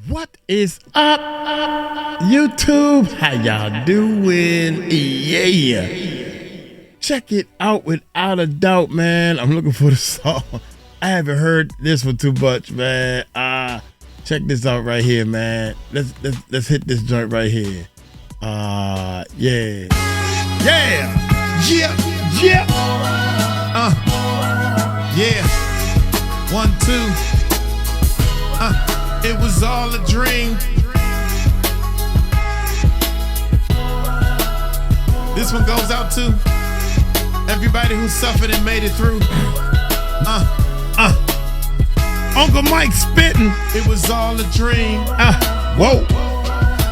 What is up, YouTube? How y'all doing? Yeah. Check it out without a doubt, man. I'm looking for the song. I haven't heard this one too much, man. Check this out right here, man. Let's hit this joint right here. Yeah. 1, 2. It was all a dream. This one goes out to everybody who suffered and made it through. Uncle Mike spitting. It was all a dream. Whoa.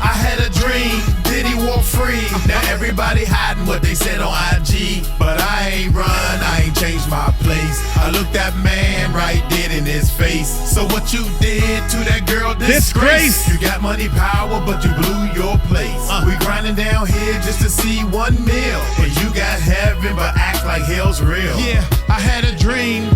I had a dream, Diddy walk free. Now everybody hiding what they said on IG. But I ain't run, I ain't changed my place. I looked that man right dead in his face. So what you did to that girl, disgrace. You got money, power, but you blew your place. We grinding down here just to see 1 meal. And you got heaven, but act like hell's real. Yeah, I had a dream.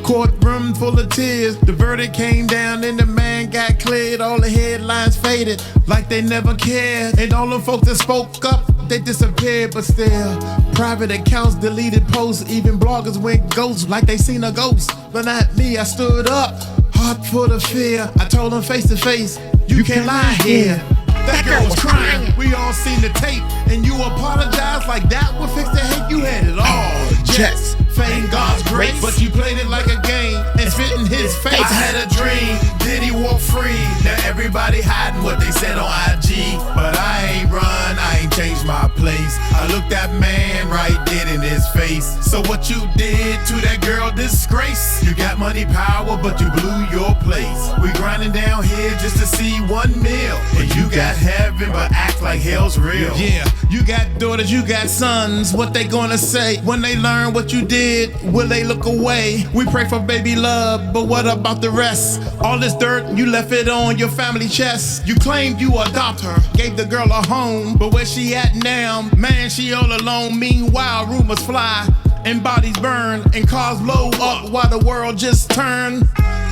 Courtroom full of tears. The verdict came down and the man got cleared. All the headlines faded like they never cared. And all the folks that spoke up, they disappeared. But still, private accounts, deleted posts. Even bloggers went ghost like they seen a ghost. But not me, I stood up, heart full of fear. I told them face to face, you can't lie here. That girl was crying. We all seen the tape, and you apologized like that would fix the hate. You had it all. Jets, fame, God's grace, but you played it like a game and spit in his face. I had a dream, Diddy walk free. Now everybody hiding what they said on IG. But I ain't run, I ain't changed my place. I looked that man right dead in his face. So what you did to that girl, disgrace. You got money, power, but you blew your place. We grinding down here just to see 1 meal. And you got heaven, but act like hell's real. Yeah, you got daughters, you got sons. What they gonna say when they learn what you did? Will they look away? We pray for baby love, but what about the rest? All this dirt, you left it on your family chest. You claimed you adopt her, gave the girl a home, but where she at now? Man, she all alone. Meanwhile, rumors fly and bodies burn and cars blow up while the world just turn.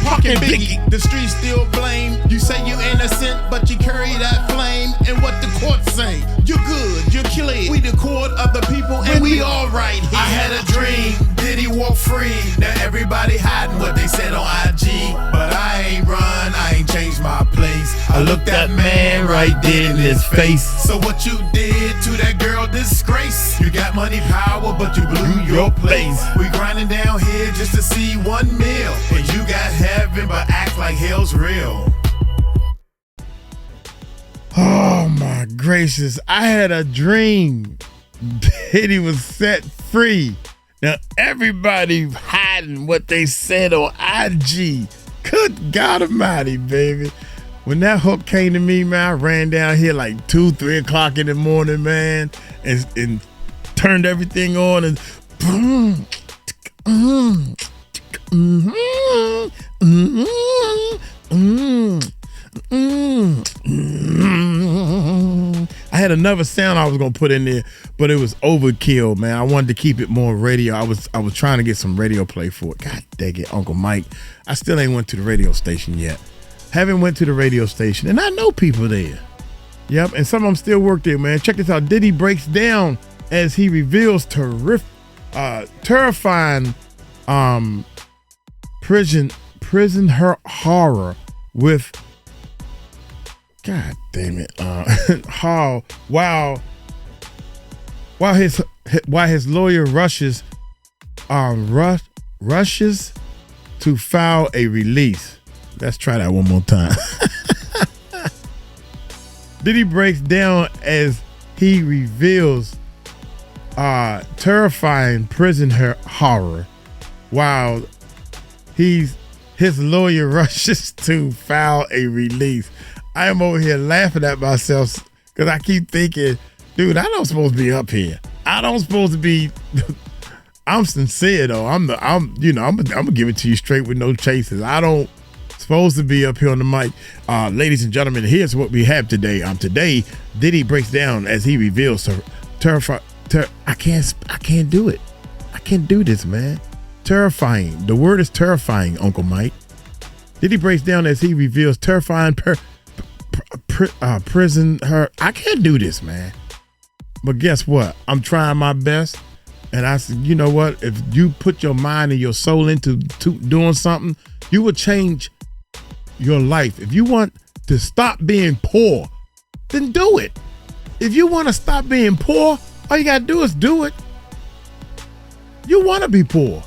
Parking Biggie, the streets still blame. You say you innocent, but you carry that flame. And what the court say? You're good, you're clear. We the court of the people, and we all right here. I had a dream, Diddy walk free. Now everybody hiding what they said on IG. But I ain't run, I ain't changed my place. I looked that man right dead in his face. So what you did to that girl, disgrace. You got money, power, but you blew your place. We grinding down here just to see 1 meal. And you got heaven, but act like hell's real. Oh my gracious. I had a dream. Diddy was set free. Now everybody hiding what they said on IG. Good God Almighty, baby. When that hook came to me, man, I ran down here like 2, 3 o'clock in the morning, man, and turned everything on and I had another sound I was gonna put in there, but it was overkill, man. I wanted to keep it more radio. I was trying to get some radio play for it. God dang it, Uncle Mike. I still ain't went to the radio station yet. Haven't went to the radio station, and I know people there. Yep, and some of them still work there, man. Check this out. Diddy breaks down as he reveals terrifying prison horror with, God damn it, while his lawyer rushes to file a release. Let's try that one more time. Diddy breaks down as he reveals terrifying prison horror while his lawyer rushes to file a release. I am over here laughing at myself because I keep thinking, dude, I don't supposed to be up here. I don't supposed to be. I'm sincere though. I'm gonna give it to you straight with no chases. I don't supposed to be up here on the mic. Ladies and gentlemen, here's what we have today. Today, Diddy breaks down as he reveals I can't do it. I can't do this, man. Terrifying. The word is terrifying, Uncle Mike. Diddy breaks down as he reveals terrifying prison her. I can't do this, man. But guess what? I'm trying my best. And I said, you know what? If you put your mind and your soul into doing something, you will change your life. If you want to stop being poor, then do it. If you want to stop being poor, all you got to do is do it. You want to be poor.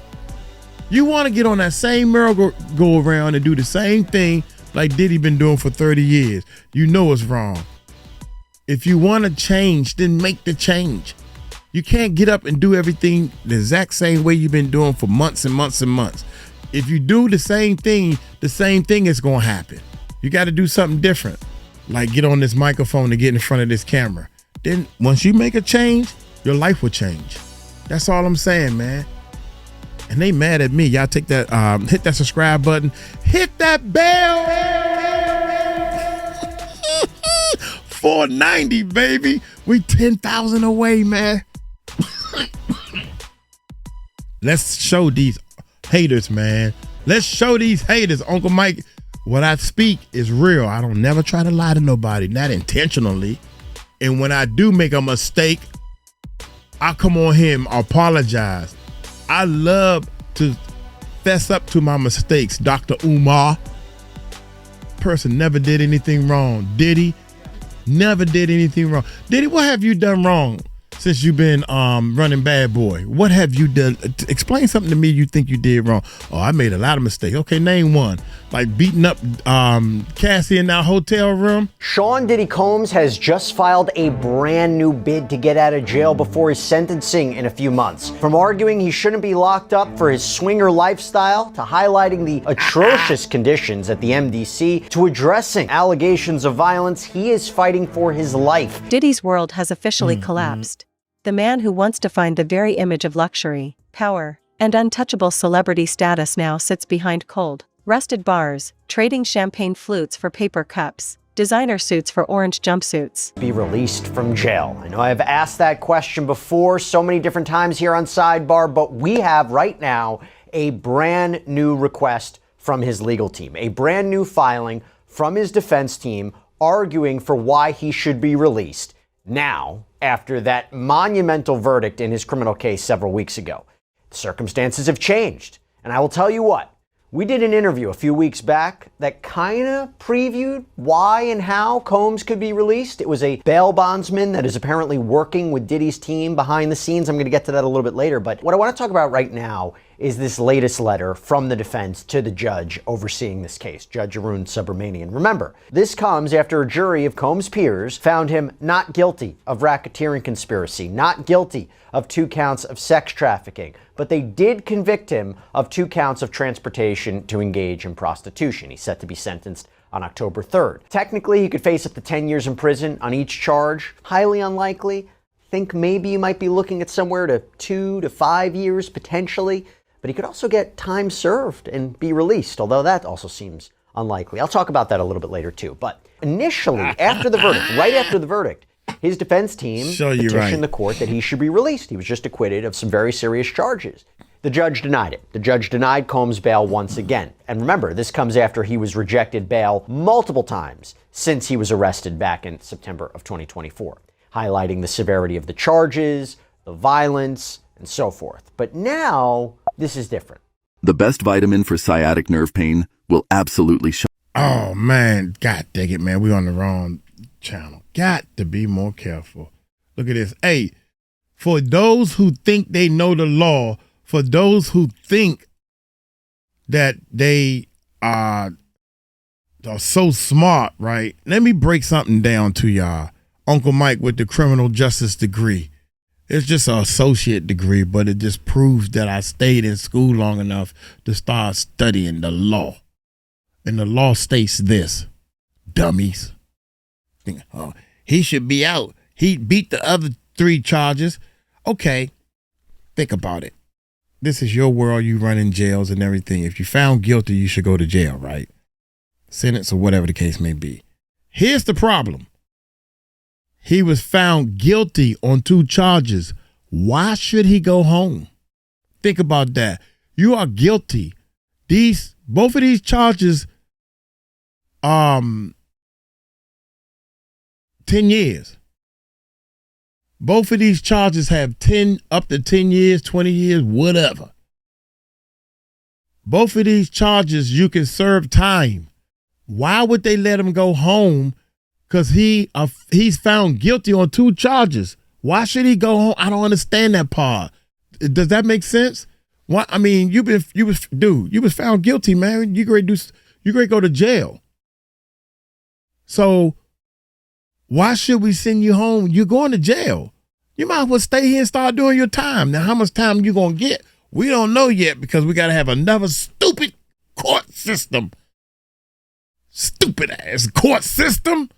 You want to get on that same merry-go-round and do the same thing like Diddy been doing for 30 years. You know it's wrong. If you want to change, then make the change. You can't get up and do everything the exact same way you've been doing for months and months and months. If you do the same thing is going to happen. You got to do something different. Like get on this microphone and get in front of this camera. Then once you make a change, your life will change. That's all I'm saying, man. And they mad at me. Y'all take that, hit that subscribe button. Hit that bell. 490, baby. We 10,000 away, man. Let's show these haters, man. Let's show these haters. Uncle Mike, what I speak is real. I don't never try to lie to nobody, not intentionally. And when I do make a mistake, I come on here and apologize. I love to fess up to my mistakes. Dr. Umar, person never did anything wrong. Diddy never did anything wrong. Diddy, what have you done wrong since you've been running Bad Boy? What have you done? Explain something to me you think you did wrong. Oh, I made a lot of mistakes. Okay, name one. Like beating up Cassie in that hotel room. Sean Diddy Combs has just filed a brand new bid to get out of jail before his sentencing in a few months. From arguing he shouldn't be locked up for his swinger lifestyle, to highlighting the atrocious conditions at the MDC, to addressing allegations of violence, he is fighting for his life. Diddy's world has officially collapsed. The man who wants to find the very image of luxury, power, and untouchable celebrity status now sits behind cold, rusted bars, trading champagne flutes for paper cups, designer suits for orange jumpsuits. Be released from jail. I know I've asked that question before so many different times here on Sidebar, but we have right now a brand new request from his legal team, a brand new filing from his defense team arguing for why he should be released now after that monumental verdict in his criminal case several weeks ago. The circumstances have changed, and I will tell you what, we did an interview a few weeks back that kind of previewed why and how Combs could be released. It was a bail bondsman that is apparently working with Diddy's team behind the scenes. I'm going to get to that a little bit later, but what I want to talk about right now is this latest letter from the defense to the judge overseeing this case, Judge Arun Subramanian. Remember, this comes after a jury of Combs' peers found him not guilty of racketeering conspiracy, not guilty of 2 counts of sex trafficking, but they did convict him of 2 counts of transportation to engage in prostitution. He's set to be sentenced on October 3rd. Technically, he could face up to 10 years in prison on each charge. Highly unlikely. Think maybe you might be looking at somewhere to 2 to 5 years potentially. But he could also get time served and be released, although that also seems unlikely. I'll talk about that a little bit later too. But initially, after the verdict, right after the verdict, his defense team petitioned the court that he should be released. He was just acquitted of some very serious charges. The judge denied it. The judge denied Combs bail once again. And remember, this comes after he was rejected bail multiple times since he was arrested back in September of 2024, highlighting the severity of the charges, the violence, and so forth. But now, this is different. The best vitamin for sciatic nerve pain will absolutely show. Oh, man. God dang it, man. We're on the wrong channel. Got to be more careful. Look at this. Hey, for those who think they know the law, for those who think that they are so smart, right? Let me break something down to y'all. Uncle Mike with the criminal justice degree. It's just an associate degree, but it just proves that I stayed in school long enough to start studying the law. And the law states this, dummies. Oh, he should be out. He beat the other 3 charges. Okay, think about it. This is your world. You run in jails and everything. If you found guilty, you should go to jail, right? Sentence or whatever the case may be. Here's the problem. He was found guilty on 2 charges. Why should he go home? Think about that. You are guilty. Both of these charges 10 years. Both of these charges have up to 10 years, 20 years, whatever. Both of these charges, you can serve time. Why would they let him go home? Because he's found guilty on 2 charges. Why should he go home? I don't understand that part. Does that make sense? Why? I mean, you was found guilty, man. You great go to jail. So why should we send you home? You're going to jail. You might as well stay here and start doing your time. Now, how much time you gonna get? We don't know yet because we gotta have another stupid court system. Stupid ass court system.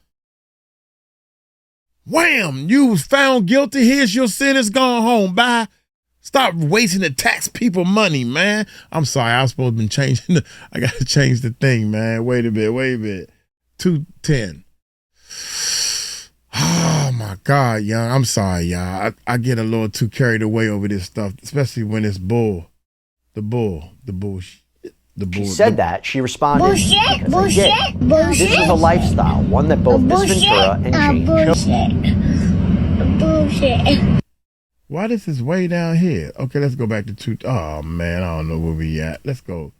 Wham! You was found guilty. Here's your sentence. Gone home. Bye. Stop wasting the tax people money, man. I'm sorry. I was supposed to be changing. I gotta change the thing, man. Wait a bit. 210. Oh my God, y'all. I'm sorry, y'all. I get a little too carried away over this stuff, especially when it's bullshit. She said that. She responded. Bullshit. This is a lifestyle, one that both Miss Ventura and Jane. Bullshit. Why this is way down here? Okay, let's go back to 2. Oh man, I don't know where we at. Let's go.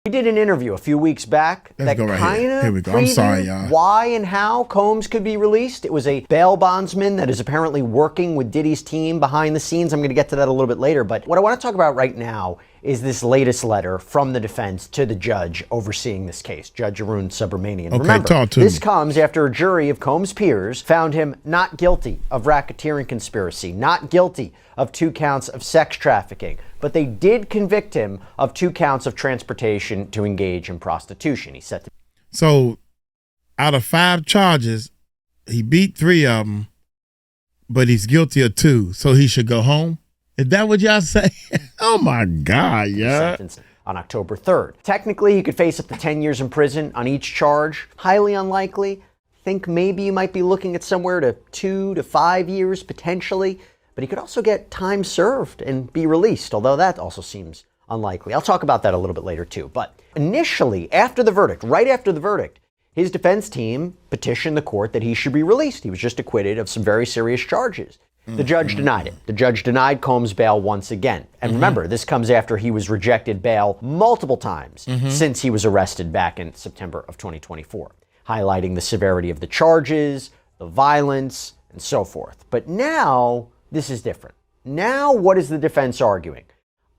We did an interview a few weeks back that kind of here we go. I'm sorry, y'all. Why and how Combs could be released. It was a bail bondsman that is apparently working with Diddy's team behind the scenes. I'm going to get to that a little bit later. But what I want to talk about right now is this latest letter from the defense to the judge overseeing this case, Judge Arun Subramanian. Okay, remember, talk to this me. comes after a jury of Combs' peers found him not guilty of racketeering conspiracy, not guilty of 2 counts of sex trafficking, but they did convict him of 2 counts of transportation to engage in prostitution. He's set to. So, out of 5 charges, he beat 3 of them, but he's guilty of 2, so he should go home. Is that what y'all say? Oh my God, yeah. Sentenced on October 3rd. Technically, he could face up to 10 years in prison on each charge. Highly unlikely. Think maybe you might be looking at somewhere to 2 to 5 years potentially. But he could also get time served and be released, although that also seems unlikely. I'll talk about that a little bit later too. But initially, right after the verdict, his defense team petitioned the court that he should be released. He was just acquitted of some very serious charges. The judge denied it. The judge denied Combs bail once again. And remember, this comes after he was rejected bail multiple times since he was arrested back in September of 2024, highlighting the severity of the charges, the violence, and so forth. But now, this is different. Now, what is the defense arguing?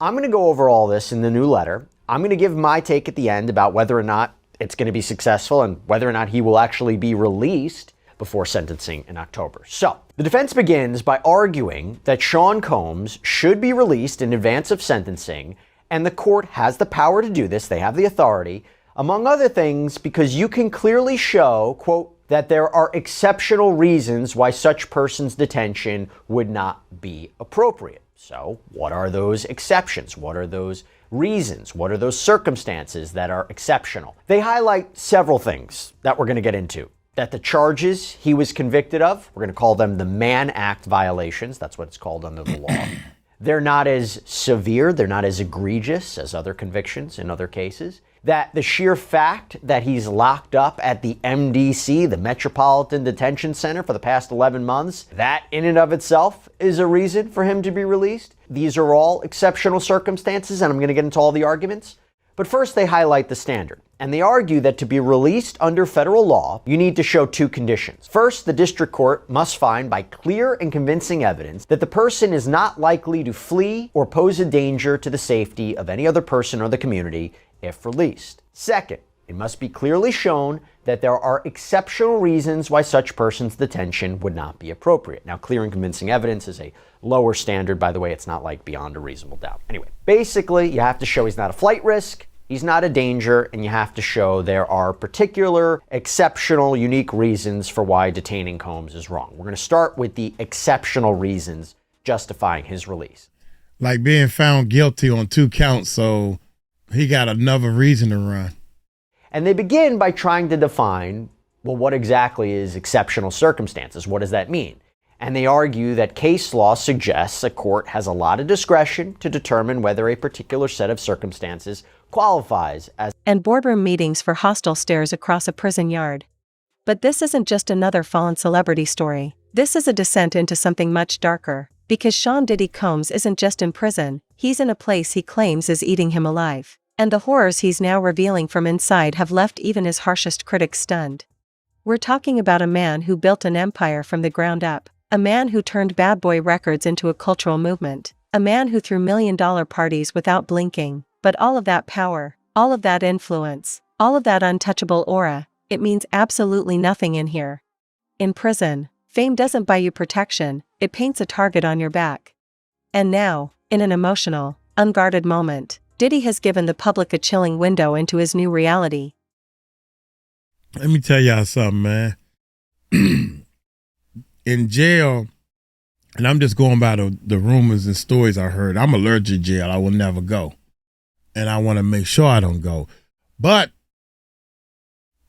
I'm going to go over all this in the new letter. I'm going to give my take at the end about whether or not it's going to be successful and whether or not he will actually be released before sentencing in October. So, the defense begins by arguing that Sean Combs should be released in advance of sentencing, and the court has the power to do this. They have the authority, among other things, because you can clearly show, quote, that there are exceptional reasons why such person's detention would not be appropriate. So, what are those exceptions? What are those reasons? What are those circumstances that are exceptional? They highlight several things that we're going to get into. That the charges he was convicted of, we're going to call them the Mann Act violations. That's what it's called under the law. They're not as severe, they're not as egregious as other convictions in other cases. That the sheer fact that he's locked up at the MDC, the Metropolitan Detention Center, for the past 11 months, that in and of itself is a reason for him to be released. These are all exceptional circumstances, and I'm going to get into all the arguments. But first, they highlight the standard. And they argue that to be released under federal law, you need to show 2 conditions. First, the district court must find by clear and convincing evidence that the person is not likely to flee or pose a danger to the safety of any other person or the community if released. Second, it must be clearly shown that there are exceptional reasons why such person's detention would not be appropriate. Now, clear and convincing evidence is a lower standard, by the way. It's not like beyond a reasonable doubt. Anyway, basically, you have to show he's not a flight risk, he's not a danger, and you have to show there are particular, exceptional, unique reasons for why detaining Combs is wrong. We're going to start with the exceptional reasons justifying his release. Like being found guilty on 2 counts, so he got another reason to run. And they begin by trying to define, well, what exactly is exceptional circumstances? What does that mean? And they argue that case law suggests a court has a lot of discretion to determine whether a particular set of circumstances qualifies as. And boardroom meetings for hostile stares across a prison yard. But this isn't just another fallen celebrity story. This is a descent into something much darker. Because Sean Diddy Combs isn't just in prison, he's in a place he claims is eating him alive. And the horrors he's now revealing from inside have left even his harshest critics stunned. We're talking about a man who built an empire from the ground up. A man who turned Bad Boy Records into a cultural movement. A man who threw million-dollar parties without blinking. But all of that power, all of that influence, all of that untouchable aura, it means absolutely nothing in here. In prison, fame doesn't buy you protection, it paints a target on your back. And now, in an emotional, unguarded moment, Diddy has given the public a chilling window into his new reality. Let me tell y'all something, man. In jail, and I'm just going by the rumors and stories I heard, I'm allergic to jail. I will never go. And I want to make sure I don't go. But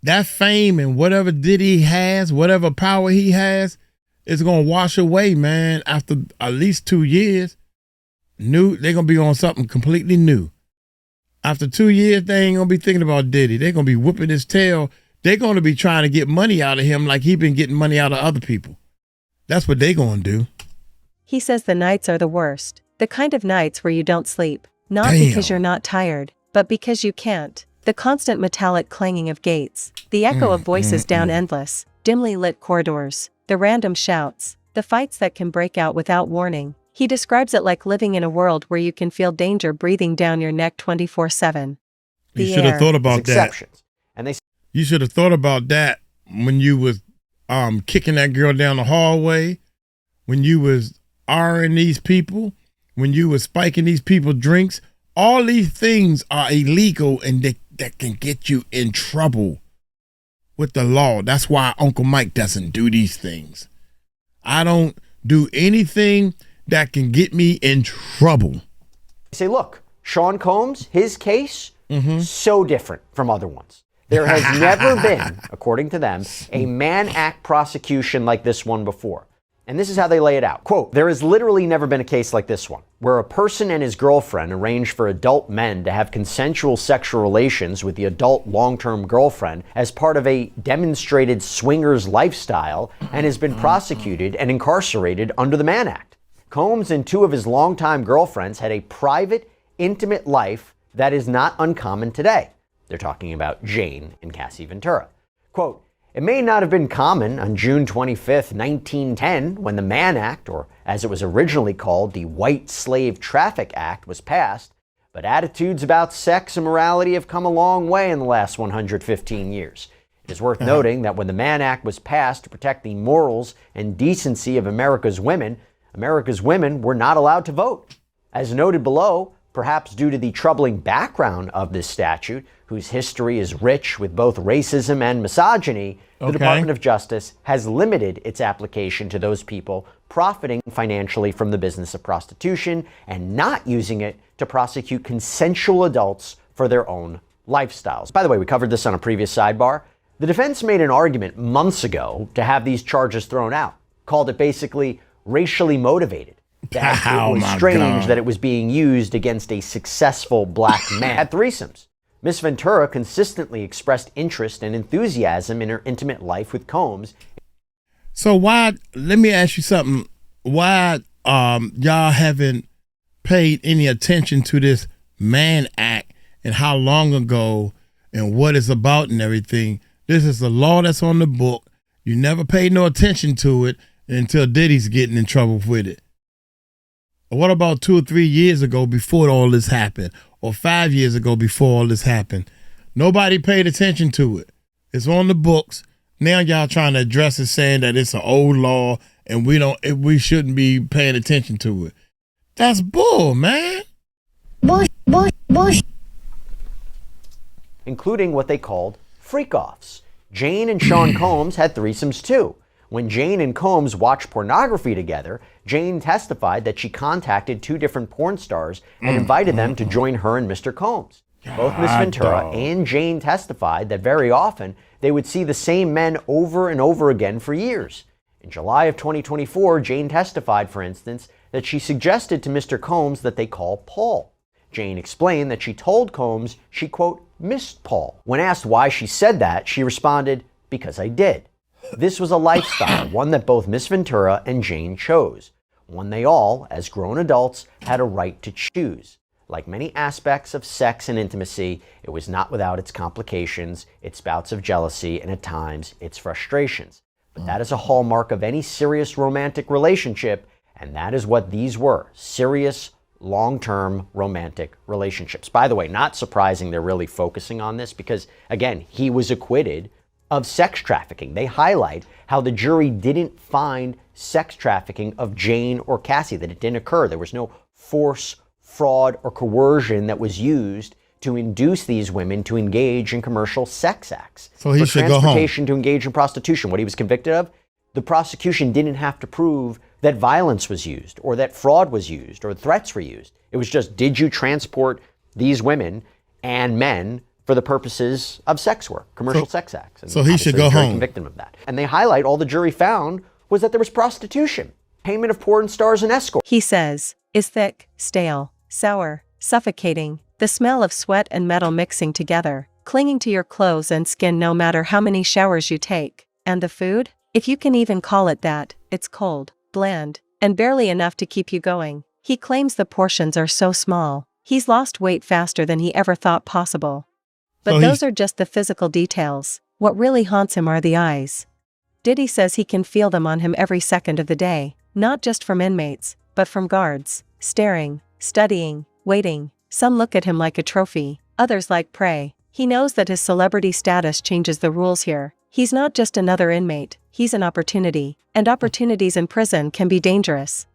that fame and whatever Diddy has, whatever power he has, is going to wash away, man, after at least 2 years. They're going to be on something completely new. After 2 years, they ain't going to be thinking about Diddy. They're going to be whooping his tail. They're going to be trying to get money out of him like he been getting money out of other people. That's what they going to do. He says the nights are the worst. The kind of nights where you don't sleep. Not because you're not tired, but because you can't. The constant metallic clanging of gates. The echo of voices down endless, dimly lit corridors. The random shouts. The fights that can break out without warning. He describes it like living in a world where you can feel danger breathing down your neck 24/7. You should have thought about that. And you should have thought about that when you was kicking that girl down the hallway, when you was R-ing these people, when you was spiking these people drinks. All these things are illegal and that can get you in trouble with the law. That's why Uncle Mike doesn't do these things. I don't do anything that can get me in trouble. Say, look, Sean Combs, his case, so different from other ones. There has never been, according to them, a Mann Act prosecution like this one before. And this is how they lay it out. Quote, there has literally never been a case like this one, where a person and his girlfriend arrange for adult men to have consensual sexual relations with the adult long-term girlfriend as part of a demonstrated swingers lifestyle and has been prosecuted and incarcerated under the Mann Act. Combs and two of his longtime girlfriends had a private, intimate life that is not uncommon today. They're talking about Jane and Cassie Ventura. Quote, it may not have been common on June 25th, 1910, when the Mann Act, or as it was originally called, the White Slave Traffic Act, was passed, but attitudes about sex and morality have come a long way in the last 115 years. It is worth noting that when the Mann Act was passed to protect the morals and decency of America's women were not allowed to vote. As noted below, perhaps due to the troubling background of this statute, whose history is rich with both racism and misogyny, the Department of Justice has limited its application to those people profiting financially from the business of prostitution and not using it to prosecute consensual adults for their own lifestyles. By the way, we covered this on a previous sidebar. The defense made an argument months ago to have these charges thrown out, called it basically racially motivated. That it was strange that it was being used against a successful black man at threesomes. Miss Ventura consistently expressed interest and enthusiasm in her intimate life with Combs. So why, let me ask you something, why y'all haven't paid any attention to this Mann Act and how long ago and what it's about and everything? This is a law that's on the book. You never paid no attention to it until Diddy's getting in trouble with it. What about 2 or 3 years ago before all this happened? Or 5 years ago before all this happened? Nobody paid attention to it. It's on the books. Now y'all trying to address it saying that it's an old law and we shouldn't be paying attention to it. That's bull, man. Bush. Including what they called freak-offs. Jane and Sean Combs had threesomes too. When Jane and Combs watched pornography together, Jane testified that she contacted 2 different porn stars and invited them to join her and Mr. Combs. Both Miss Ventura and Jane testified that very often they would see the same men over and over again for years. In July of 2024, Jane testified, for instance, that she suggested to Mr. Combs that they call Paul. Jane explained that she told Combs she, quote, missed Paul. When asked why she said that, she responded, because I did. This was a lifestyle, one that both Miss Ventura and Jane chose, one they all, as grown adults, had a right to choose. Like many aspects of sex and intimacy, it was not without its complications, its bouts of jealousy, and at times, its frustrations. But that is a hallmark of any serious romantic relationship, and that is what these were, serious, long-term romantic relationships. By the way, not surprising they're really focusing on this because, again, he was acquitted of sex trafficking. They highlight how the jury didn't find sex trafficking of Jane or Cassie, that it didn't occur. There was no force, fraud, or coercion that was used to induce these women to engage in commercial sex acts. So he should go home. Transportation to engage in prostitution, what he was convicted of, the prosecution didn't have to prove that violence was used or that fraud was used or threats were used. It was just, did you transport these women and men for the purposes of sex work, commercial sex acts? And so he should go home. Convicted him of that. And they highlight all the jury found was that there was prostitution, payment of porn stars and escorts. He says, is thick, stale, sour, suffocating, the smell of sweat and metal mixing together, clinging to your clothes and skin no matter how many showers you take. And the food? If you can even call it that, it's cold, bland, and barely enough to keep you going. He claims the portions are so small, he's lost weight faster than he ever thought possible. But So those are just the physical details. What really haunts him are the eyes. Diddy says he can feel them on him every second of the day, not just from inmates, but from guards, staring, studying, waiting. Some look at him like a trophy, others like prey. He knows that his celebrity status changes the rules here. He's not just another inmate, he's an opportunity, and opportunities in prison can be dangerous.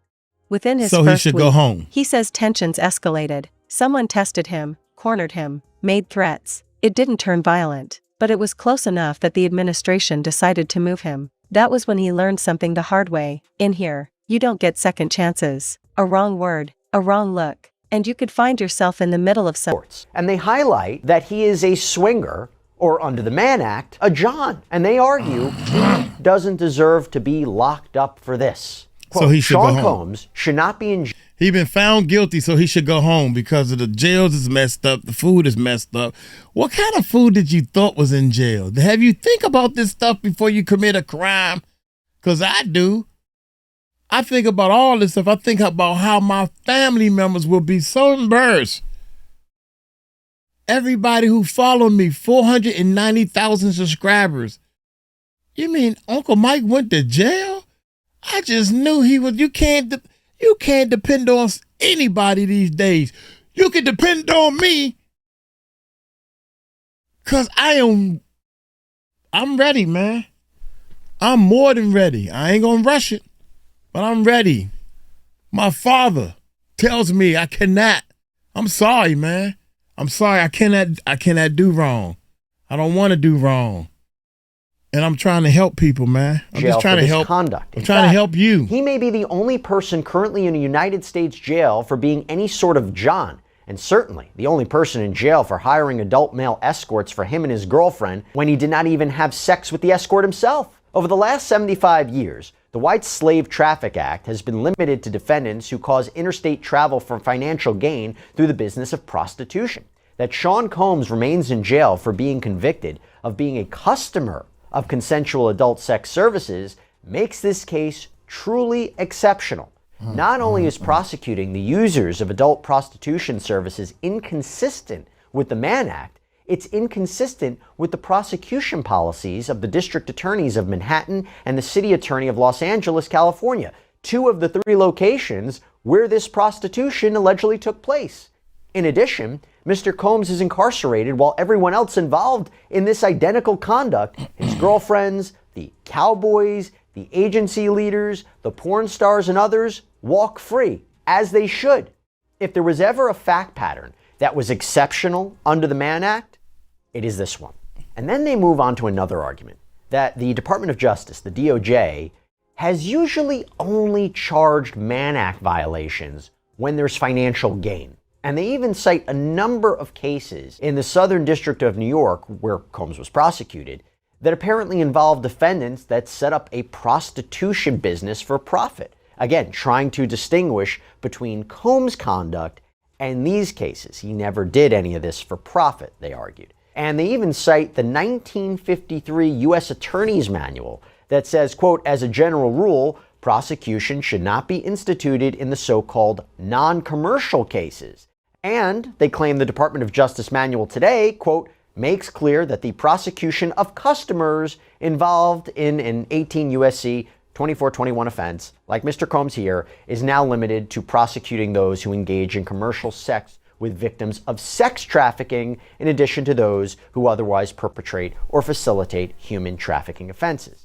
Within his So first he should week, go home. he says tensions escalated. Someone tested him, cornered him, made threats. It didn't turn violent, but it was close enough that the administration decided to move him. That was when he learned something the hard way. In here, you don't get second chances. A wrong word, a wrong look, and you could find yourself in the middle of some. And they highlight that he is a swinger, or under the Mann Act, a John. And they argue he doesn't deserve to be locked up for this. Quote, So he should Sean go home. Combs should not be in jail. He been found guilty, so he should go home because of the jails is messed up, the food is messed up. What kind of food did you thought was in jail? Have you think about this stuff before you commit a crime? Because I do. I think about all this stuff. I think about how my family members will be so embarrassed. Everybody who followed me, 490,000 subscribers. You mean Uncle Mike went to jail? I just knew he was. You can't depend on anybody these days. You can depend on me. Cause I'm ready, man. I'm more than ready. I ain't gonna rush it, but I'm ready. My father tells me I cannot. I'm sorry, man. I'm sorry. I cannot do wrong. I don't want to do wrong. And I'm trying to help people, man. I'm Jail just trying for to this help. conduct. I'm In trying to fact, help you. He may be the only person currently in a United States jail for being any sort of John, and certainly the only person in jail for hiring adult male escorts for him and his girlfriend when he did not even have sex with the escort himself. Over the last 75 years, the White Slave Traffic Act has been limited to defendants who cause interstate travel for financial gain through the business of prostitution. That Sean Combs remains in jail for being convicted of being a customer of consensual adult sex services makes this case truly exceptional. Not only is prosecuting the users of adult prostitution services inconsistent with the Mann Act, it's inconsistent with the prosecution policies of the district attorneys of Manhattan and the city attorney of Los Angeles, California, two of the three locations where this prostitution allegedly took place. In addition, Mr. Combs is incarcerated while everyone else involved in this identical conduct, his girlfriends, the cowboys, the agency leaders, the porn stars, and others, walk free, as they should. If there was ever a fact pattern that was exceptional under the Mann Act, it is this one. And then they move on to another argument, that the Department of Justice, the DOJ, has usually only charged Mann Act violations when there's financial gain. And they even cite a number of cases in the Southern District of New York, where Combs was prosecuted, that apparently involved defendants that set up a prostitution business for profit. Again, trying to distinguish between Combs' conduct and these cases. He never did any of this for profit, they argued. And they even cite the 1953 U.S. Attorney's Manual that says, quote, as a general rule, prosecution should not be instituted in the so-called non-commercial cases. And they claim the Department of Justice manual today, quote, makes clear that the prosecution of customers involved in an 18 U.S.C. 2421 offense, like Mr. Combs here, is now limited to prosecuting those who engage in commercial sex with victims of sex trafficking, in addition to those who otherwise perpetrate or facilitate human trafficking offenses.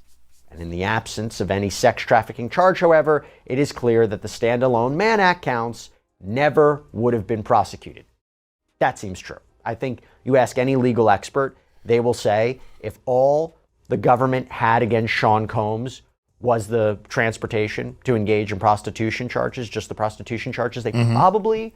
And in the absence of any sex trafficking charge, however, it is clear that the standalone Mann Act counts never would have been prosecuted. That seems true. I think you ask any legal expert, they will say if all the government had against Sean Combs was the transportation to engage in prostitution charges, just the prostitution charges, they probably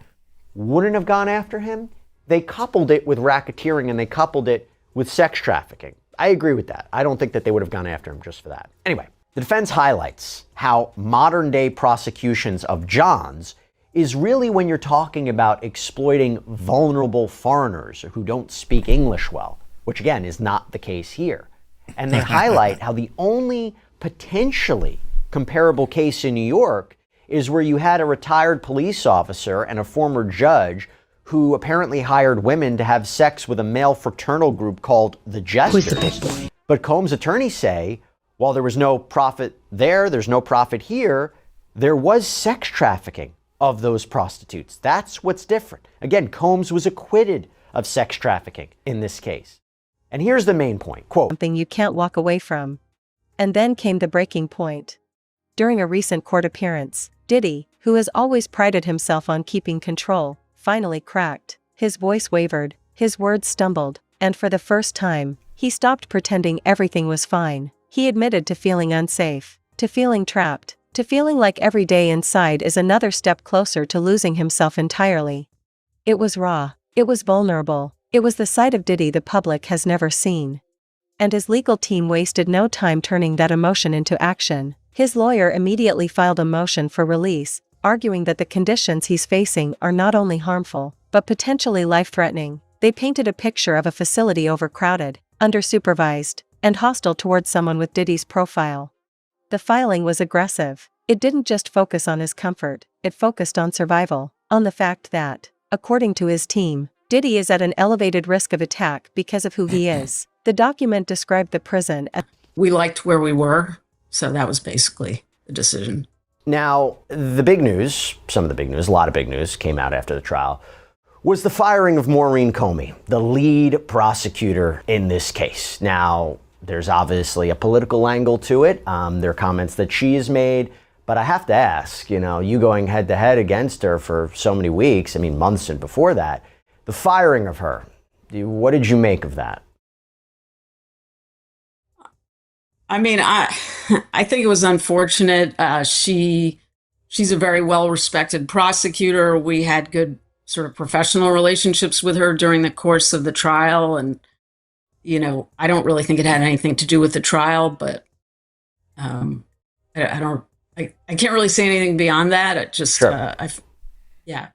wouldn't have gone after him. They coupled it with racketeering and they coupled it with sex trafficking. I agree with that. I don't think that they would have gone after him just for that. Anyway, the defense highlights how modern day prosecutions of Johns is really when you're talking about exploiting vulnerable foreigners who don't speak English well, which again is not the case here. And they highlight how the only potentially comparable case in New York is where you had a retired police officer and a former judge who apparently hired women to have sex with a male fraternal group called the Jesters. But Combs' attorneys say, while there was no profit there, there's no profit here, there was sex trafficking of those prostitutes. That's what's different. Again, Combs was acquitted of sex trafficking in this case. And here's the main point, quote, something you can't walk away from. And then came the breaking point. During a recent court appearance, Diddy, who has always prided himself on keeping control, finally cracked. His voice wavered, his words stumbled, and for the first time, he stopped pretending everything was fine. He admitted to feeling unsafe, to feeling trapped, to feeling like every day inside is another step closer to losing himself entirely. It was raw, it was vulnerable, it was the side of Diddy the public has never seen. And his legal team wasted no time turning that emotion into action. His lawyer immediately filed a motion for release, arguing that the conditions he's facing are not only harmful, but potentially life-threatening. They painted a picture of a facility overcrowded, undersupervised, and hostile towards someone with Diddy's profile. The filing was aggressive. It didn't just focus on his comfort, it focused on survival, on the fact that, according to his team, Diddy is at an elevated risk of attack because of who he is. The document described the prison as we liked where we were, so that was basically the decision. Now, the big news, some of the big news, a lot of big news came out after the trial, was the firing of Maureen Comey, the lead prosecutor in this case. Now, there's obviously a political angle to it. There are comments that she has made, but I have to ask, you going head to head against her for so many weeks, months and before that, the firing of her, what did you make of that? I think it was unfortunate. She's a very well-respected prosecutor. We had good sort of professional relationships with her during the course of the trial. And, I don't really think it had anything to do with the trial, but I can't really say anything beyond that. It just, sure. Yeah.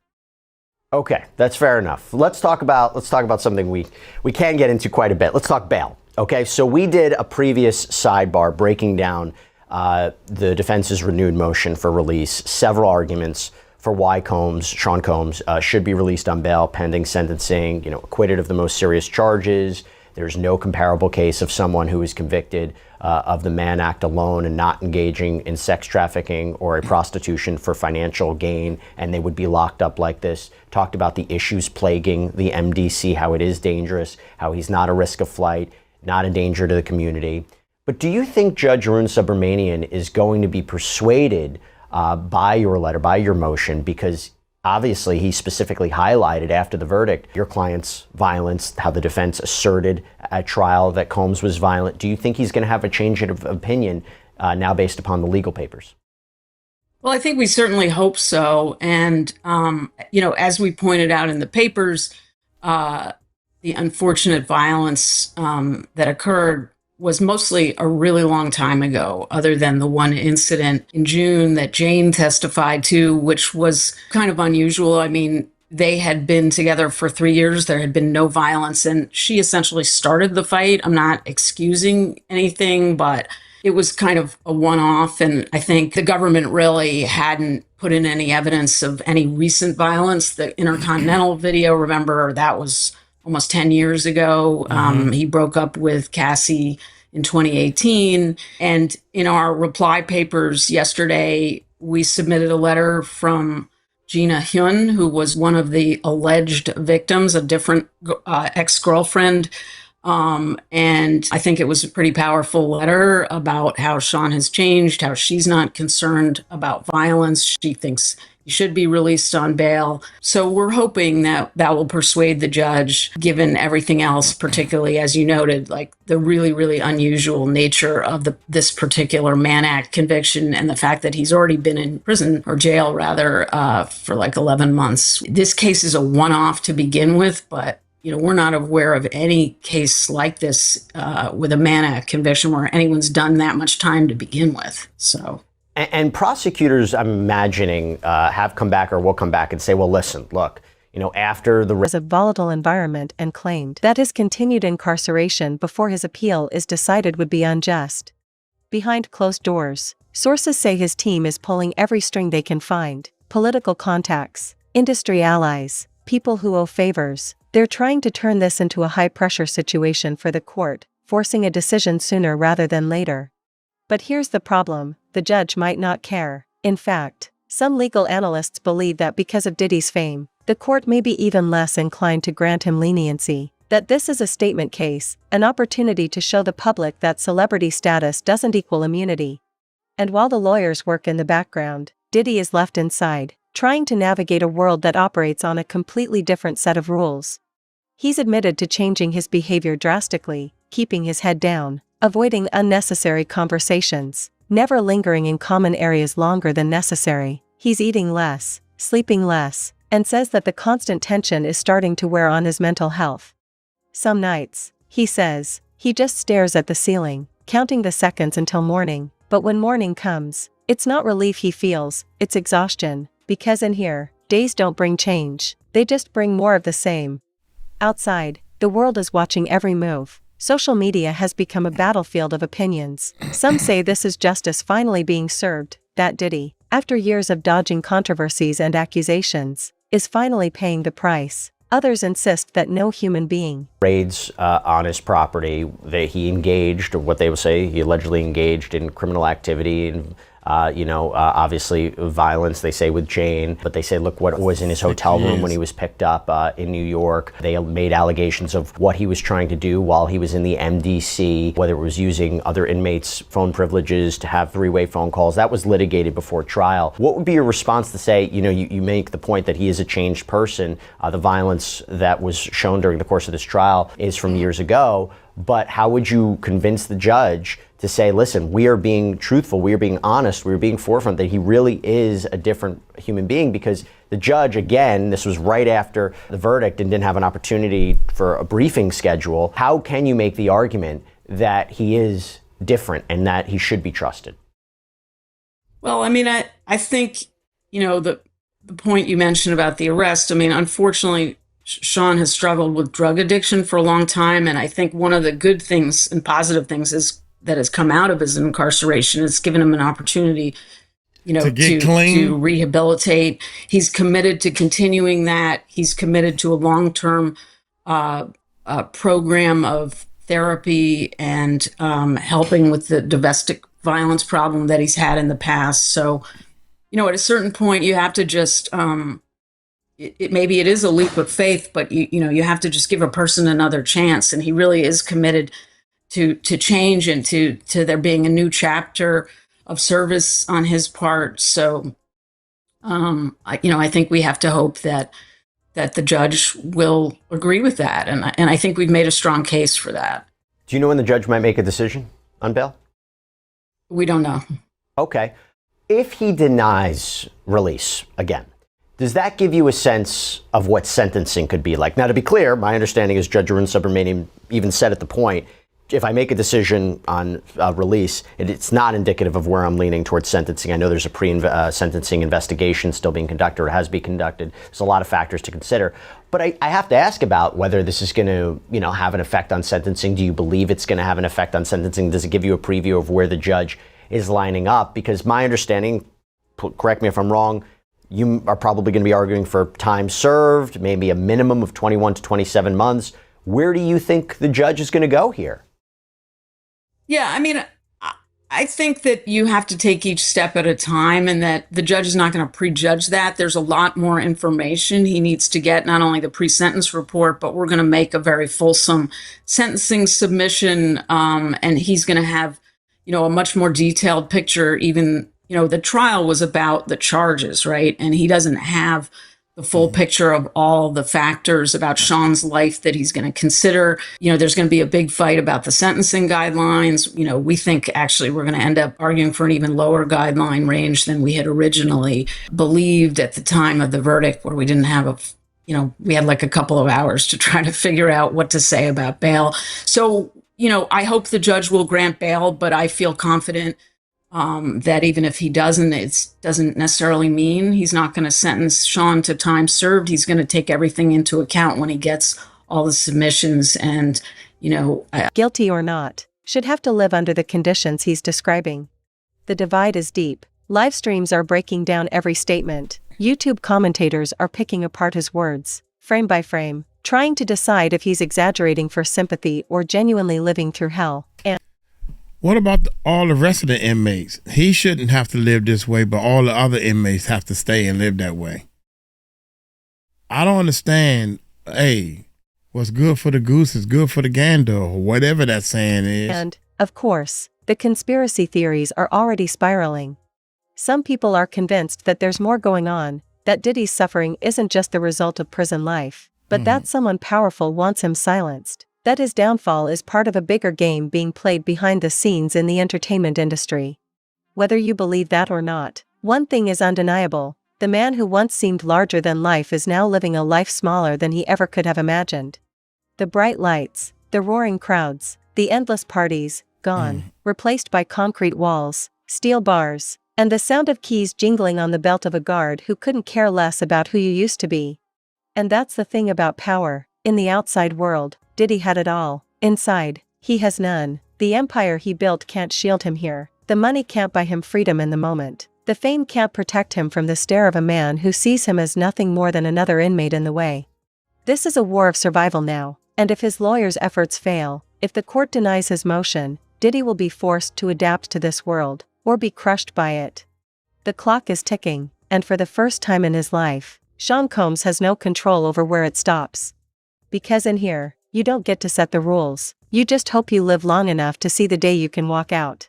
Okay, that's fair enough. Let's talk about something we can get into quite a bit. Let's talk bail. Okay, so we did a previous sidebar breaking down the defense's renewed motion for release, several arguments for why Sean Combs should be released on bail pending sentencing, acquitted of the most serious charges. There's no comparable case of someone who is convicted of the Mann Act alone and not engaging in sex trafficking or a prostitution for financial gain, and they would be locked up like this. Talked about the issues plaguing the MDC, how it is dangerous, how he's not a risk of flight, not a danger to the community. But do you think Judge Arun Subramanian is going to be persuaded by your letter, by your motion, because obviously he specifically highlighted after the verdict your client's violence, how the defense asserted at trial that Combs was violent. Do you think he's going to have a change of opinion now based upon the legal papers? Well, I think we certainly hope so. And, as we pointed out in the papers, the unfortunate violence that occurred was mostly a really long time ago, other than the one incident in June that Jane testified to, which was kind of unusual. They had been together for 3 years. There had been no violence, and she essentially started the fight. I'm not excusing anything, but it was kind of a one-off. And I think the government really hadn't put in any evidence of any recent violence. The Intercontinental video, remember, that was almost 10 years ago. He broke up with Cassie in 2018. And in our reply papers yesterday, we submitted a letter from Gina Hyun, who was one of the alleged victims, a different ex-girlfriend. And I think it was a pretty powerful letter about how Sean has changed, how she's not concerned about violence. She thinks he should be released on bail. So we're hoping that that will persuade the judge, given everything else, particularly, as you noted, like the really, really unusual nature of this particular Mann Act conviction and the fact that he's already been in prison, or jail rather, for like 11 months. This case is a one-off to begin with, but we're not aware of any case like this with a Mann Act conviction where anyone's done that much time to begin with. So. And prosecutors, I'm imagining, have come back or will come back and say, well, listen, look, after the was a volatile environment and claimed that his continued incarceration before his appeal is decided would be unjust. Behind closed doors, sources say his team is pulling every string they can find: political contacts, industry allies, people who owe favors. They're trying to turn this into a high-pressure situation for the court, forcing a decision sooner rather than later. But here's the problem: the judge might not care. In fact, some legal analysts believe that because of Diddy's fame, the court may be even less inclined to grant him leniency, that this is a statement case, an opportunity to show the public that celebrity status doesn't equal immunity. And while the lawyers work in the background, Diddy is left inside, trying to navigate a world that operates on a completely different set of rules. He's admitted to changing his behavior drastically, keeping his head down, avoiding unnecessary conversations, never lingering in common areas longer than necessary. He's eating less, sleeping less, and says that the constant tension is starting to wear on his mental health. Some nights, he says, he just stares at the ceiling, counting the seconds until morning. But when morning comes, it's not relief he feels, it's exhaustion, because in here, days don't bring change, they just bring more of the same. Outside, the world is watching every move. Social media has become a battlefield of opinions. Some say this is justice finally being served, that Diddy, after years of dodging controversies and accusations, is finally paying the price. Others insist that no human being raids on his property, that he engaged, or what they would say, he allegedly engaged in criminal activity and obviously violence, they say, with Jane. But they say, look what was in his hotel room when he was picked up in New York. They made allegations of what he was trying to do while he was in the MDC, whether it was using other inmates' phone privileges to have three-way phone calls. That was litigated before trial. What would be your response to say, you make the point that he is a changed person. The violence that was shown during the course of this trial is from years ago. But how would you convince the judge to say, listen, we are being truthful, we are being honest, we are being forefront, that he really is a different human being? Because the judge, again, this was right after the verdict and didn't have an opportunity for a briefing schedule. How can you make the argument that he is different and that he should be trusted? Well, I mean, I think, the point you mentioned about the arrest, I mean, unfortunately, Sean has struggled with drug addiction for a long time. And I think one of the good things and positive things is that has come out of his incarceration. It's given him an opportunity, to rehabilitate. He's committed to continuing that. He's committed to a long-term program of therapy and helping with the domestic violence problem that he's had in the past. So, at a certain point, you have to just maybe it is a leap of faith, but you have to just give a person another chance. And he really is committed to change and to there being a new chapter of service on his part. So, I think we have to hope that the judge will agree with that. And I think we've made a strong case for that. Do you know when the judge might make a decision on bail? We don't know. Okay. If he denies release again, does that give you a sense of what sentencing could be like? Now, to be clear, my understanding is Judge Arun Subramanian even said at the point, if I make a decision on release, it's not indicative of where I'm leaning towards sentencing. I know there's a pre-sentencing investigation still being conducted or has been conducted. There's a lot of factors to consider. But I have to ask about whether this is going to, have an effect on sentencing. Do you believe it's going to have an effect on sentencing? Does it give you a preview of where the judge is lining up? Because my understanding, correct me if I'm wrong, you are probably going to be arguing for time served, maybe a minimum of 21 to 27 months. Where do you think the judge is going to go here? Yeah, I mean, I think that you have to take each step at a time and that the judge is not going to prejudge that. There's a lot more information he needs to get, not only the pre-sentence report, but we're going to make a very fulsome sentencing submission. And he's going to have, a much more detailed picture. Even, the trial was about the charges, right? And he doesn't have the full picture of all the factors about Sean's life that he's going to consider. There's going to be a big fight about the sentencing guidelines. We think actually we're going to end up arguing for an even lower guideline range than we had originally believed at the time of the verdict, where we didn't have we had like a couple of hours to try to figure out what to say about bail. So, I hope the judge will grant bail, but I feel confident that even if he doesn't, it doesn't necessarily mean he's not going to sentence Sean to time served. He's going to take everything into account when he gets all the submissions and, guilty or not, should have to live under the conditions he's describing. The divide is deep. Live streams are breaking down every statement. YouTube commentators are picking apart his words, frame by frame, trying to decide if he's exaggerating for sympathy or genuinely living through hell. And what about all the rest of the inmates? He shouldn't have to live this way, but all the other inmates have to stay and live that way. I don't understand. Hey, what's good for the goose is good for the gander, or whatever that saying is. And, of course, the conspiracy theories are already spiraling. Some people are convinced that there's more going on, that Diddy's suffering isn't just the result of prison life, but that someone powerful wants him silenced. That his downfall is part of a bigger game being played behind the scenes in the entertainment industry. Whether you believe that or not, one thing is undeniable: the man who once seemed larger than life is now living a life smaller than he ever could have imagined. The bright lights, the roaring crowds, the endless parties, gone, replaced by concrete walls, steel bars, and the sound of keys jingling on the belt of a guard who couldn't care less about who you used to be. And that's the thing about power. In the outside world, Diddy had it all. Inside, he has none. The empire he built can't shield him here. The money can't buy him freedom in the moment. The fame can't protect him from the stare of a man who sees him as nothing more than another inmate in the way. This is a war of survival now, and if his lawyers' efforts fail, if the court denies his motion, Diddy will be forced to adapt to this world, or be crushed by it. The clock is ticking, and for the first time in his life, Sean Combs has no control over where it stops. Because in here, you don't get to set the rules. You just hope you live long enough to see the day you can walk out.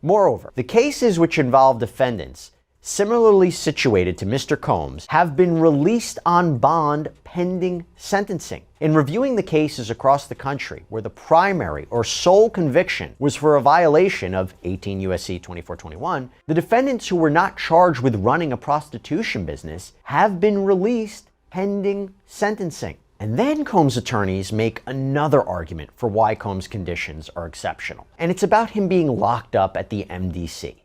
Moreover, the cases which involve defendants similarly situated to Mr. Combs have been released on bond pending sentencing. In reviewing the cases across the country where the primary or sole conviction was for a violation of 18 U.S.C. 2421, the defendants who were not charged with running a prostitution business have been released pending sentencing. And then Combs' attorneys make another argument for why Combs' conditions are exceptional. And it's about him being locked up at the MDC.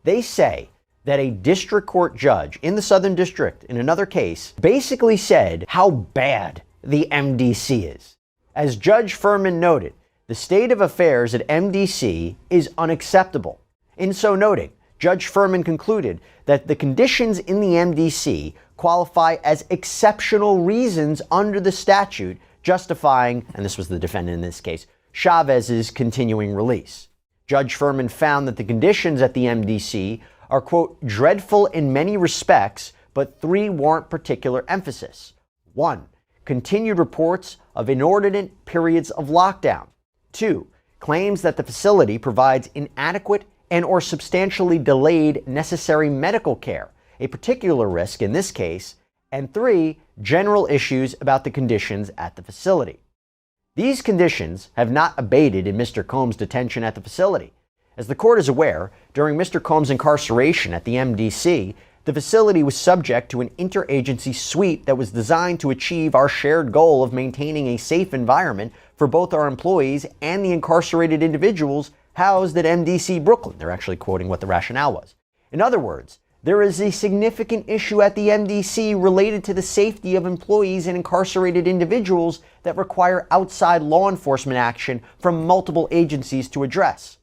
They say that a district court judge in the Southern District in another case basically said how bad the MDC is. As Judge Furman noted, the state of affairs at MDC is unacceptable. In so noting, Judge Furman concluded that the conditions in the MDC qualify as exceptional reasons under the statute justifying, and this was the defendant in this case, Chavez's continuing release. Judge Furman found that the conditions at the MDC are, quote, dreadful in many respects, but three warrant particular emphasis. 1. Continued reports of inordinate periods of lockdown. 2. Claims that the facility provides inadequate and or substantially delayed necessary medical care, a particular risk in this case. And 3. General issues about the conditions at the facility. These conditions have not abated in Mr. Combs' detention at the facility. As the court is aware, during Mr. Combs' incarceration at the MDC, the facility was subject to an interagency suite that was designed to achieve our shared goal of maintaining a safe environment for for both our employees and the incarcerated individuals housed at MDC Brooklyn. They're actually quoting what the rationale was. In other words, there is a significant issue at the MDC related to the safety of employees and incarcerated individuals that require outside law enforcement action from multiple agencies to address.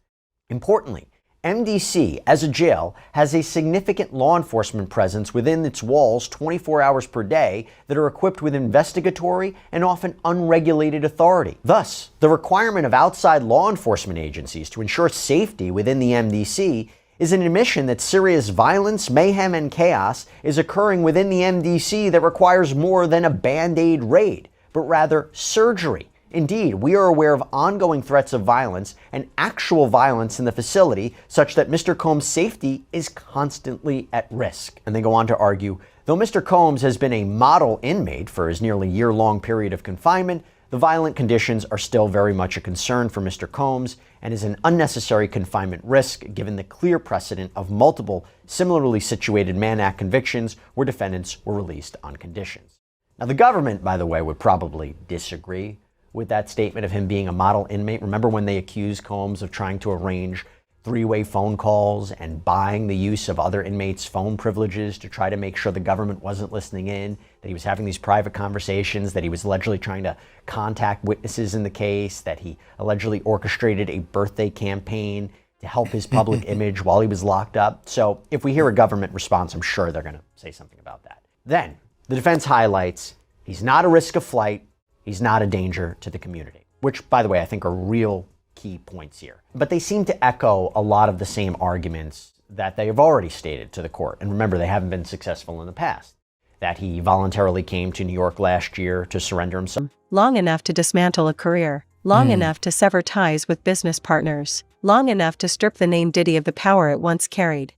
Importantly, MDC, as a jail, has a significant law enforcement presence within its walls 24 hours per day that are equipped with investigatory and often unregulated authority. Thus, the requirement of outside law enforcement agencies to ensure safety within the MDC is an admission that serious violence, mayhem, and chaos is occurring within the MDC that requires more than a Band-Aid raid, but rather surgery. Indeed, we are aware of ongoing threats of violence and actual violence in the facility such that Mr. Combs' safety is constantly at risk. And they go on to argue, though Mr. Combs has been a model inmate for his nearly year-long period of confinement, the violent conditions are still very much a concern for Mr. Combs and is an unnecessary confinement risk given the clear precedent of multiple similarly situated Mann Act convictions where defendants were released on conditions. Now, the government, by the way, would probably disagree with that statement of him being a model inmate. Remember when they accused Combs of trying to arrange three-way phone calls and buying the use of other inmates' phone privileges to try to make sure the government wasn't listening in, that he was having these private conversations, that he was allegedly trying to contact witnesses in the case, that he allegedly orchestrated a birthday campaign to help his public image while he was locked up. So if we hear a government response, I'm sure they're going to say something about that. Then the defense highlights he's not a risk of flight, he's not a danger to the community, which, by the way, I think are real key points here. But they seem to echo a lot of the same arguments that they have already stated to the court. And remember, they haven't been successful in the past. That he voluntarily came to New York last year to surrender himself. Long enough to dismantle a career. Long enough to sever ties with business partners. Long enough to strip the name Diddy of the power it once carried.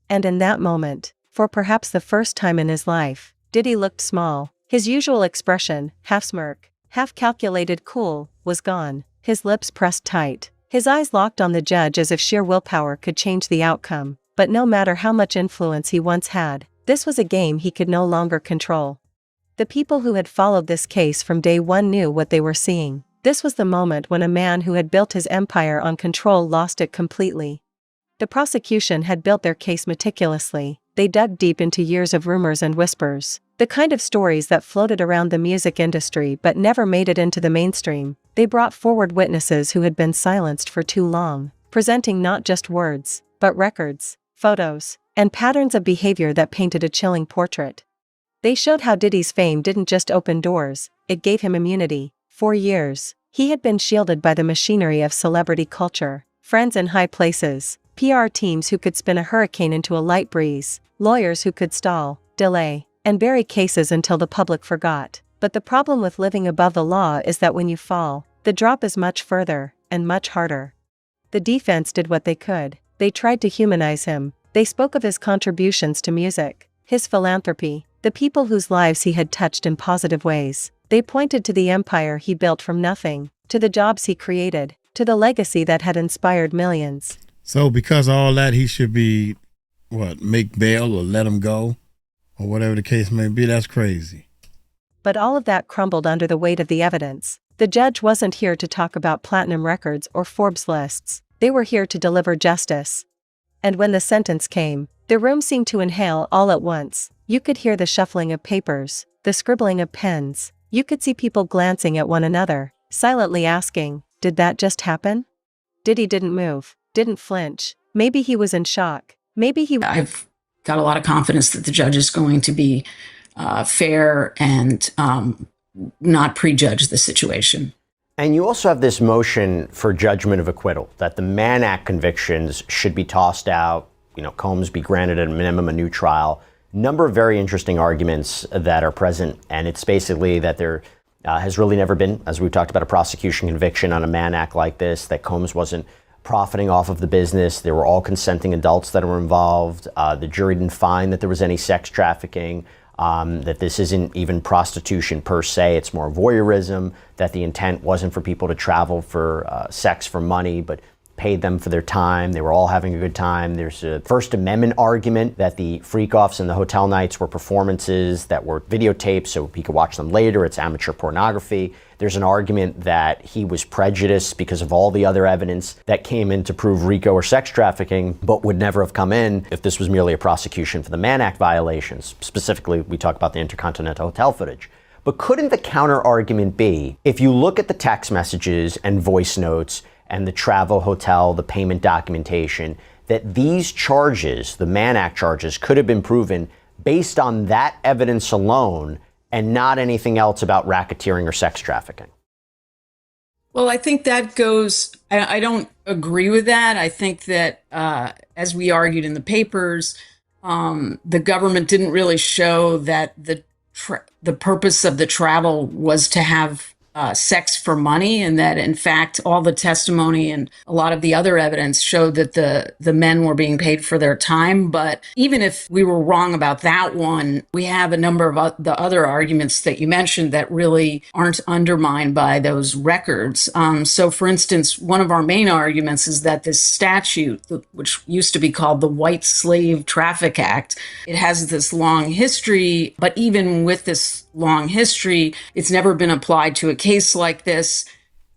And in that moment, for perhaps the first time in his life, Diddy looked small. His usual expression, half smirk, half calculated cool, was gone. His lips pressed tight. His eyes locked on the judge as if sheer willpower could change the outcome. But no matter how much influence he once had, this was a game he could no longer control. The people who had followed this case from day one knew what they were seeing. This was the moment when a man who had built his empire on control lost it completely. The prosecution had built their case meticulously. They dug deep into years of rumors and whispers. The kind of stories that floated around the music industry but never made it into the mainstream. They brought forward witnesses who had been silenced for too long, presenting not just words, but records, photos, and patterns of behavior that painted a chilling portrait. They showed how Diddy's fame didn't just open doors, it gave him immunity. For years, he had been shielded by the machinery of celebrity culture, friends in high places, PR teams who could spin a hurricane into a light breeze, lawyers who could stall, delay, and bury cases until the public forgot. But the problem with living above the law is that when you fall, the drop is much further, and much harder. The defense did what they could. They tried to humanize him. They spoke of his contributions to music, his philanthropy, the people whose lives he had touched in positive ways. They pointed to the empire he built from nothing, to the jobs he created, to the legacy that had inspired millions. So because of all that, he should be, make bail or let him go? Or whatever the case may be. That's crazy. But all of that crumbled under the weight of the evidence. The judge wasn't here to talk about platinum records or Forbes lists. They were here to deliver justice. And when the sentence came, the room seemed to inhale all at once. You could hear the shuffling of papers, the scribbling of pens. You could see people glancing at one another, silently asking, did that just happen? Diddy didn't move, didn't flinch. Maybe he was in shock. I've got a lot of confidence that the judge is going to be fair and not prejudge the situation. And you also have this motion for judgment of acquittal, that the Mann Act convictions should be tossed out, Combs be granted at a minimum a new trial. Number of very interesting arguments that are present, and it's basically that there has really never been, as we've talked about, a prosecution conviction on a Mann Act like this, that Combs wasn't profiting off of the business. They were all consenting adults that were involved. The jury didn't find that there was any sex trafficking, that this isn't even prostitution per se, it's more voyeurism, that the intent wasn't for people to travel for sex for money, but paid them for their time. They were all having a good time. There's a First Amendment argument that the freak-offs and the hotel nights were performances that were videotaped so he could watch them later. It's amateur pornography. There's an argument that he was prejudiced because of all the other evidence that came in to prove RICO or sex trafficking, but would never have come in if this was merely a prosecution for the Mann Act violations. Specifically, we talk about the Intercontinental Hotel footage. But couldn't the counter argument be, if you look at the text messages and voice notes and the travel, hotel, the payment documentation, that these charges, the Mann Act charges, could have been proven based on that evidence alone and not anything else about racketeering or sex trafficking? Well, I think that goes, I don't agree with that. I think that, as we argued in the papers, the government didn't really show that the purpose of the travel was to have sex for money, and that in fact all the testimony and a lot of the other evidence showed that the men were being paid for their time. But even if we were wrong about that one, we have a number of the other arguments that you mentioned that really aren't undermined by those records. So for instance, one of our main arguments is that this statute, which used to be called the White Slave Traffic Act, it has this long history, but even with this long history, it's never been applied to a case like this.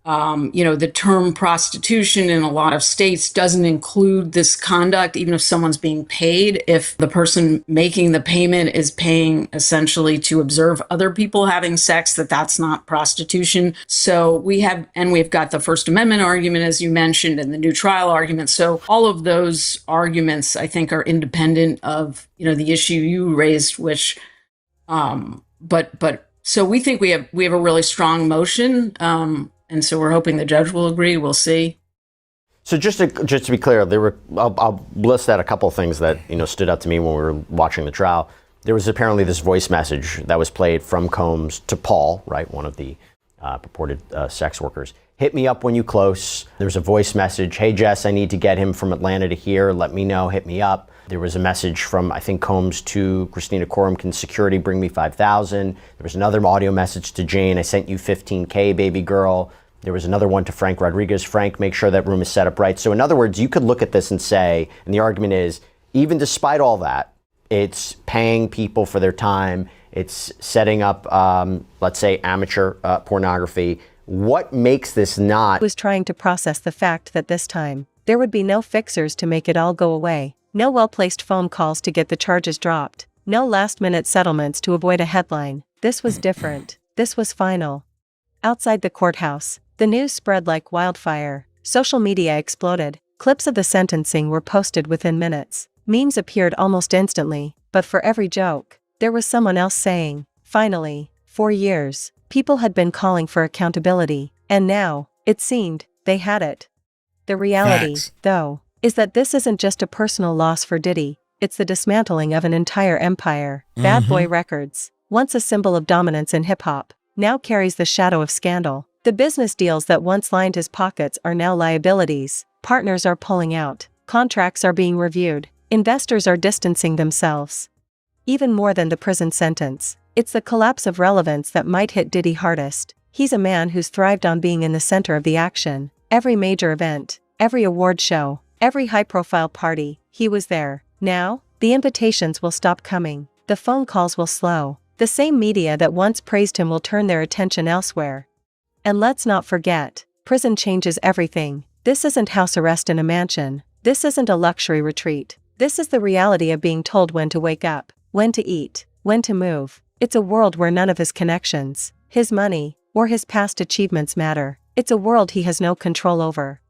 The term prostitution in a lot of states doesn't include this conduct, even if someone's being paid. If the person making the payment is paying essentially to observe other people having sex, that's not prostitution. So we've got the First Amendment argument, as you mentioned, and the new trial argument. So all of those arguments, I think, are independent of, the issue you raised, which, so we think we have a really strong motion. And so we're hoping the judge will agree. We'll see. So just to be clear, I'll list out a couple of things that stood out to me when we were watching the trial. There was apparently this voice message that was played from Combs to Paul, right, one of the purported sex workers. Hit me up when you close. There was a voice message. Hey Jess, I need to get him from Atlanta to here. Let me know. Hit me up. There was a message from, I think, Combs to Christina Corum, can security bring me 5,000? There was another audio message to Jane, I sent you 15K, baby girl. There was another one to Frank Rodriguez. Frank, make sure that room is set up right. So in other words, you could look at this and say, and the argument is, even despite all that, it's paying people for their time. It's setting up, let's say, amateur pornography. What makes this not? Was trying to process the fact that this time, there would be no fixers to make it all go away. No well-placed phone calls to get the charges dropped. No last-minute settlements to avoid a headline. This was different. This was final. Outside the courthouse, the news spread like wildfire. Social media exploded. Clips of the sentencing were posted within minutes. Memes appeared almost instantly, but for every joke, there was someone else saying, finally, 4 years. People had been calling for accountability, and now, it seemed, they had it. The reality, though, is that this isn't just a personal loss for Diddy, it's the dismantling of an entire empire. Bad Boy Records, once a symbol of dominance in hip-hop, now carries the shadow of scandal. The business deals that once lined his pockets are now liabilities. Partners are pulling out. Contracts are being reviewed. Investors are distancing themselves. Even more than the prison sentence, it's the collapse of relevance that might hit Diddy hardest. He's a man who's thrived on being in the center of the action. Every major event, every award show, every high-profile party, he was there. Now, the invitations will stop coming. The phone calls will slow. The same media that once praised him will turn their attention elsewhere. And let's not forget, prison changes everything. This isn't house arrest in a mansion. This isn't a luxury retreat. This is the reality of being told when to wake up, when to eat, when to move. It's a world where none of his connections, his money, or his past achievements matter. It's a world he has no control over.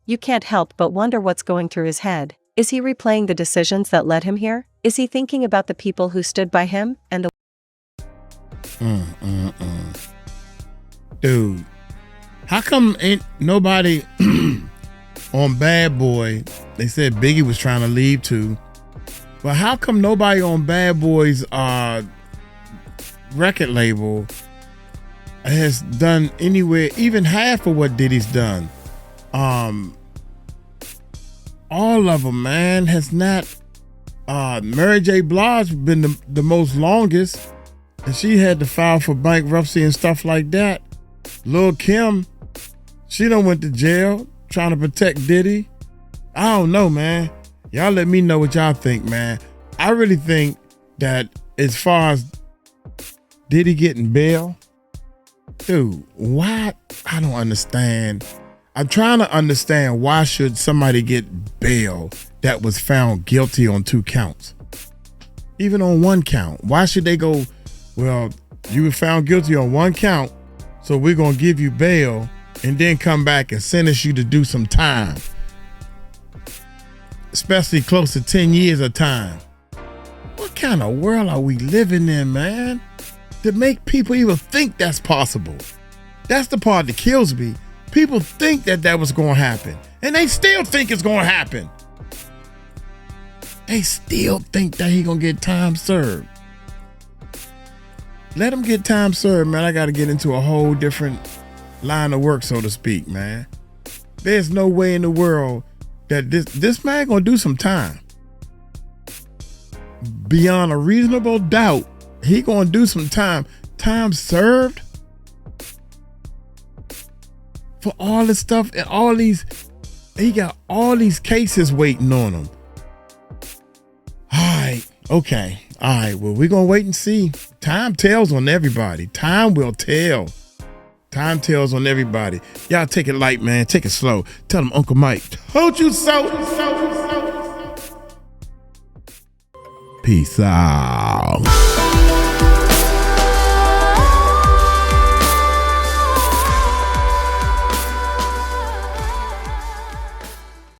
You can't help but wonder what's going through his head. Is he replaying the decisions that led him here? Is he thinking about the people who stood by him and the Dude, how come ain't nobody on Bad Boy? They said Biggie was trying to leave too, but how come nobody on Bad Boy's record label has done anywhere even half of what Diddy's done? All of them, man, has not. Mary J. Blige been the most longest, and she had to file for bankruptcy and stuff like that. Lil' Kim, she done went to jail trying to protect Diddy? I don't know, man. Y'all let me know what y'all think, man. I really think that as far as Diddy getting bail, dude, why? I don't understand. I'm trying to understand, why should somebody get bail that was found guilty on 2 counts? Even on 1 count. Why should they go, well, you were found guilty on 1 count, so we're going to give you bail and then come back and sentence you to do some time, especially close to 10 years of time. What kind of world are we living in, man, to make people even think that's possible? That's the part that kills me. People think that was going to happen, and they still think it's going to happen. They still think that he going to get time served. Let him get time served, man. I got to get into a whole different line of work, so to speak, man. There's no way in the world that this man going to do some time. Beyond a reasonable doubt, he going to do some time. Time served? For all this stuff and all these, he got all these cases waiting on him. All right, okay. All right, well, we're going to wait and see. Time tells on everybody. Time will tell. Time tells on everybody. Y'all take it light, man. Take it slow. Tell them Uncle Mike told you so. Peace out.